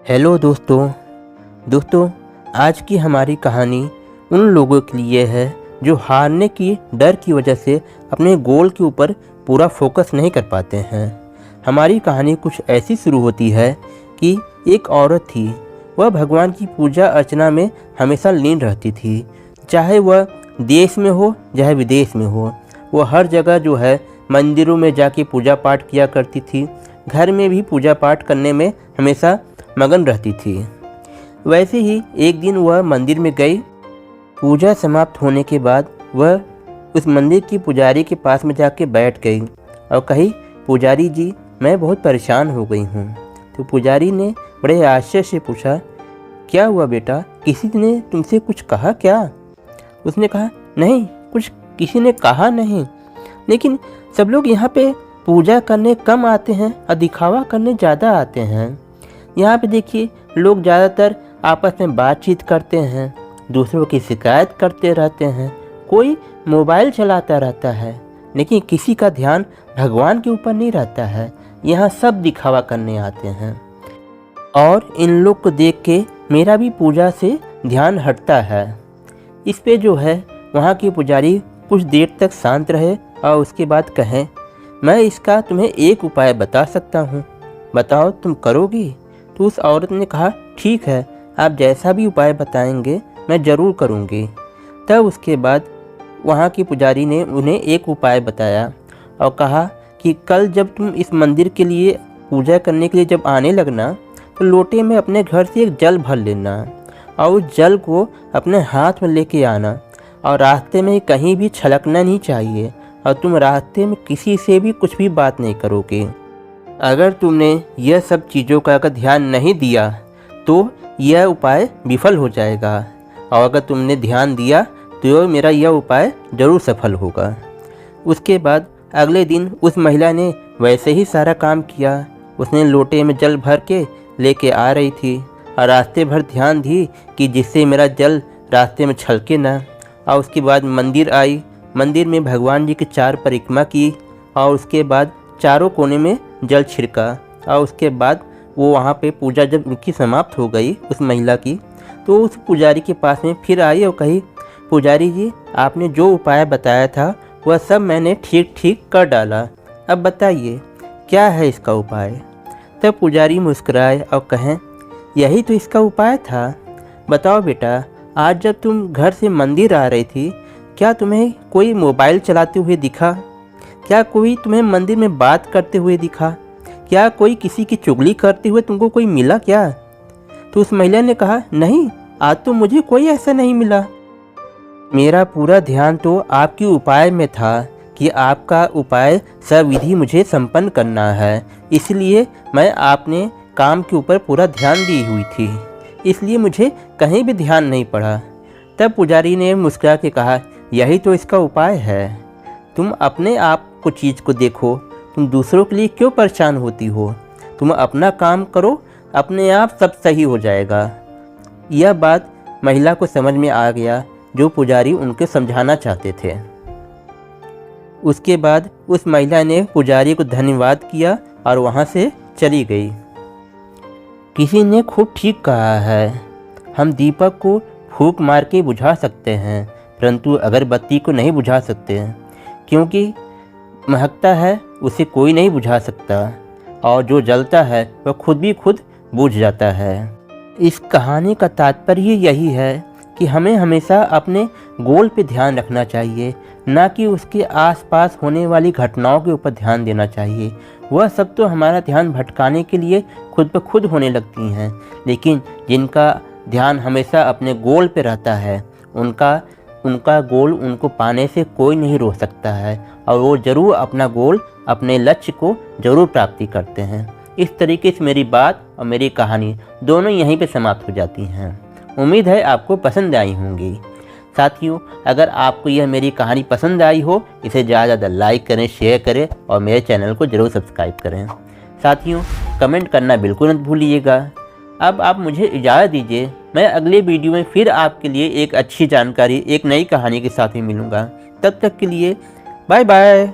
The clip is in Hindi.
हेलो दोस्तों आज की हमारी कहानी उन लोगों के लिए है जो हारने की डर की वजह से अपने गोल के ऊपर पूरा फोकस नहीं कर पाते हैं। हमारी कहानी कुछ ऐसी शुरू होती है कि एक औरत थी। वह भगवान की पूजा अर्चना में हमेशा लीन रहती थी, चाहे वह देश में हो चाहे विदेश में हो। वह हर जगह जो है मंदिरों में जाके पूजा पाठ किया करती थी, घर में भी पूजा पाठ करने में हमेशा मगन रहती थी। वैसे ही एक दिन वह मंदिर में गई। पूजा समाप्त होने के बाद वह उस मंदिर की पुजारी के पास में जाके बैठ गई और कही, पुजारी जी, मैं बहुत परेशान हो गई हूँ। तो पुजारी ने बड़े आश्चर्य से पूछा, क्या हुआ बेटा, किसी ने तुमसे कुछ कहा क्या? उसने कहा, नहीं, कुछ किसी ने कहा नहीं, लेकिन सब लोग यहाँ पे पूजा करने कम आते हैं और दिखावा करने ज़्यादा आते हैं। यहाँ पे देखिए, लोग ज़्यादातर आपस में बातचीत करते हैं, दूसरों की शिकायत करते रहते हैं, कोई मोबाइल चलाता रहता है, लेकिन किसी का ध्यान भगवान के ऊपर नहीं रहता है। यहाँ सब दिखावा करने आते हैं और इन लोग को देख के मेरा भी पूजा से ध्यान हटता है। इस पे जो है वहाँ की पुजारी कुछ देर तक शांत रहे और उसके बाद कहें, मैं इसका तुम्हें एक उपाय बता सकता हूँ, बताओ तुम करोगी? तो उस औरत ने कहा, ठीक है, आप जैसा भी उपाय बताएंगे मैं ज़रूर करूँगी। तब उसके बाद वहाँ की पुजारी ने उन्हें एक उपाय बताया और कहा कि कल जब तुम इस मंदिर के लिए पूजा करने के लिए जब आने लगना, तो लोटे में अपने घर से एक जल भर लेना और उस जल को अपने हाथ में लेके आना और रास्ते में कहीं भी छलकना नहीं चाहिए और तुम रास्ते में किसी से भी कुछ भी बात नहीं करोगे। अगर तुमने यह सब चीज़ों का अगर ध्यान नहीं दिया तो यह उपाय विफल हो जाएगा, और अगर तुमने ध्यान दिया तो मेरा यह उपाय ज़रूर सफल होगा। उसके बाद अगले दिन उस महिला ने वैसे ही सारा काम किया। उसने लोटे में जल भर के लेके आ रही थी और रास्ते भर ध्यान दी कि जिससे मेरा जल रास्ते में छलके ना। और उसके बाद मंदिर आई, मंदिर में भगवान जी की 4 परिक्रमा की और उसके बाद चारों कोने में जल छिड़का। और उसके बाद वो वहाँ पे पूजा जब उनकी समाप्त हो गई उस महिला की, तो उस पुजारी के पास में फिर आई और कही, पुजारी जी, आपने जो उपाय बताया था वह सब मैंने ठीक ठीक कर डाला, अब बताइए क्या है इसका उपाय? तब पुजारी मुस्कुराए और कहें, यही तो इसका उपाय था। बताओ बेटा, आज जब तुम घर से मंदिर आ रही थी, क्या तुम्हें कोई मोबाइल चलाते हुए दिखा? क्या कोई तुम्हें मंदिर में बात करते हुए दिखा? क्या कोई किसी की चुगली करते हुए तुमको कोई मिला क्या? तो उस महिला ने कहा, नहीं, आज तो मुझे कोई ऐसा नहीं मिला। मेरा पूरा ध्यान तो आपके उपाय में था कि आपका उपाय सविधि मुझे संपन्न करना है, इसलिए मैं आपने काम के ऊपर पूरा ध्यान दी हुई थी, इसलिए मुझे कहीं भी ध्यान नहीं पड़ा। तब पुजारी ने मुस्कुरा के कहा, यही तो इसका उपाय है। तुम अपने आप को चीज़ को देखो, तुम दूसरों के लिए क्यों परेशान होती हो? तुम अपना काम करो, अपने आप सब सही हो जाएगा। यह बात महिला को समझ में आ गया जो पुजारी उनके समझाना चाहते थे। उसके बाद उस महिला ने पुजारी को धन्यवाद किया और वहाँ से चली गई। किसी ने खूब ठीक कहा है, हम दीपक को फूंक मार के बुझा सकते हैं, परंतु अगरबत्ती को नहीं बुझा सकते, क्योंकि महकता है उसे कोई नहीं बुझा सकता और जो जलता है वह खुद भी खुद बुझ जाता है। इस कहानी का तात्पर्य यही है कि हमें हमेशा अपने गोल पे ध्यान रखना चाहिए, ना कि उसके आसपास होने वाली घटनाओं के ऊपर ध्यान देना चाहिए। वह सब तो हमारा ध्यान भटकाने के लिए खुद ब खुद होने लगती हैं, लेकिन जिनका ध्यान हमेशा अपने गोल पे रहता है, उनका गोल उनको पाने से कोई नहीं रोक सकता है और वो ज़रूर अपना गोल, अपने लक्ष्य को ज़रूर प्राप्ति करते हैं। इस तरीके से मेरी बात और मेरी कहानी दोनों यहीं पे समाप्त हो जाती हैं। उम्मीद है आपको पसंद आई होंगी। साथियों, अगर आपको यह मेरी कहानी पसंद आई हो, इसे ज़्यादा से ज़्यादा लाइक करें, शेयर करें और मेरे चैनल को ज़रूर सब्सक्राइब करें। साथियों, कमेंट करना बिल्कुल मत भूलिएगा। अब आप मुझे इजाज़त दीजिए, मैं अगले वीडियो में फिर आपके लिए एक अच्छी जानकारी, एक नई कहानी के साथ ही मिलूँगा। तब तक के लिए बाय बाय।